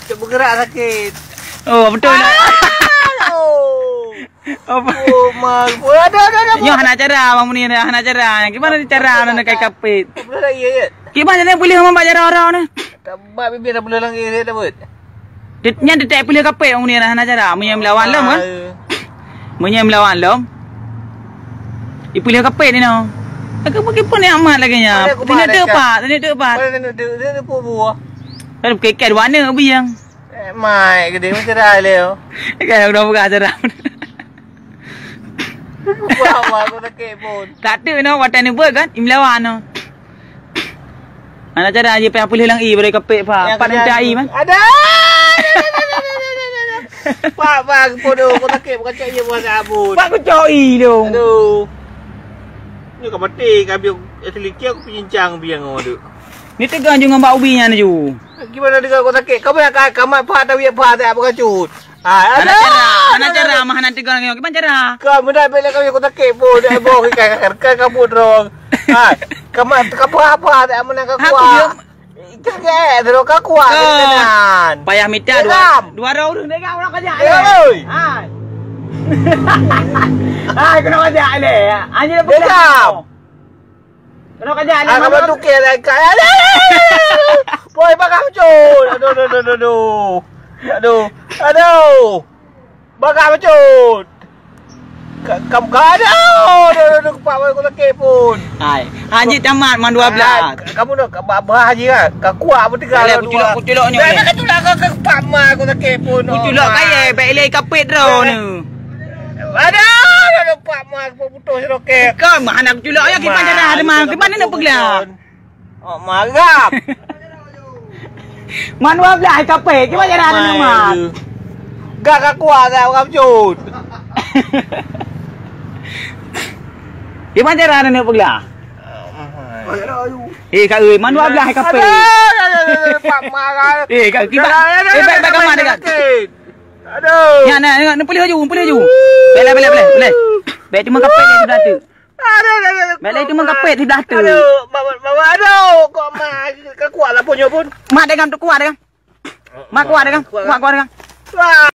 Tak bergerak sakit. Oh, betul lah. Apa? Oh, mak. Ada. Nyo hana cara abang ni hana cara. Gimana cara nak kai kapit? Boleh lagi ya. Gimana ni boleh mambak cara orang ni? Tak bab bibi dah boleh lagi dia dapat. Nya detek boleh kapit orang ni hana cara. Menyam lawan lom kan? Menyam lawan lom. Ipulih kapit ni no. Aku pergi pun ni amat lagi nya. Tengok tepat, Mana dia buah. Kalau kekek warna biang. Mai gede macam dah leo. Kan udah buka acara. Wah, aku tak kebun. Tak ada no watan ni buat kan? Imlawan no. Mana cara aje payah pulih lang i beri kapek pa. Pak nanti ai man. Ada. Pak bodoh aku tak kebun kacak je buat sabun. Pak ku coi dong. Aduh. Ni kau mati kau biar seliki aku pincang biang kau tu. Ni tegang juga mbak ubi nya ni ju. Gimana dengan kau sakit? Kau banyak kamat pak tak biar pak tak apa kacut. Anak cara mah nanti kau ngok gimana cara? Kau mudah bela kau aku sakit pun dah bawa kai kamu dong. Kamat apa tak mana kau kuat. Jangan terus kau kuat tenan. Payah minta dua orang deh kau nak kerja. Hai. Hai kena kerja ni. Anjir betul. Kena kerja ni. Kamu tukar kai. Boy bakal cun. Aduh. Bakal cun. Kamu aduh. Pak aku tak kepun. Hai. Haji tamat man 12. Kamu nak bah haji kan? Kau kuat apa tinggal ku culok ni. Nak culak kau pak mak aku tak kepun. Ku culok kaya baik lei kapit ro ni. Aduh, pak mak aku putus roket. Kau mah nak culok ya kita cara ada mah. Gimana nak pergilah? Oh, magap. Man 12 kapit. Gimana cara ada mah? Gak kuat dah orang cut. Gimana cara ada nak pergilah? Kak ơi, man 12 kapit. Pak mak. Kak kita. Baik kamar dekat. Aduh. Ya nak boleh laju. Boleh. Baik cuma kapit ni sudah tu. Baik cuma kapit sudah tu. Aduh, kok mak kekuat lah punya pun. Mak dengan tu kuat dengan. Mak kuat dengan. Kuat dengan.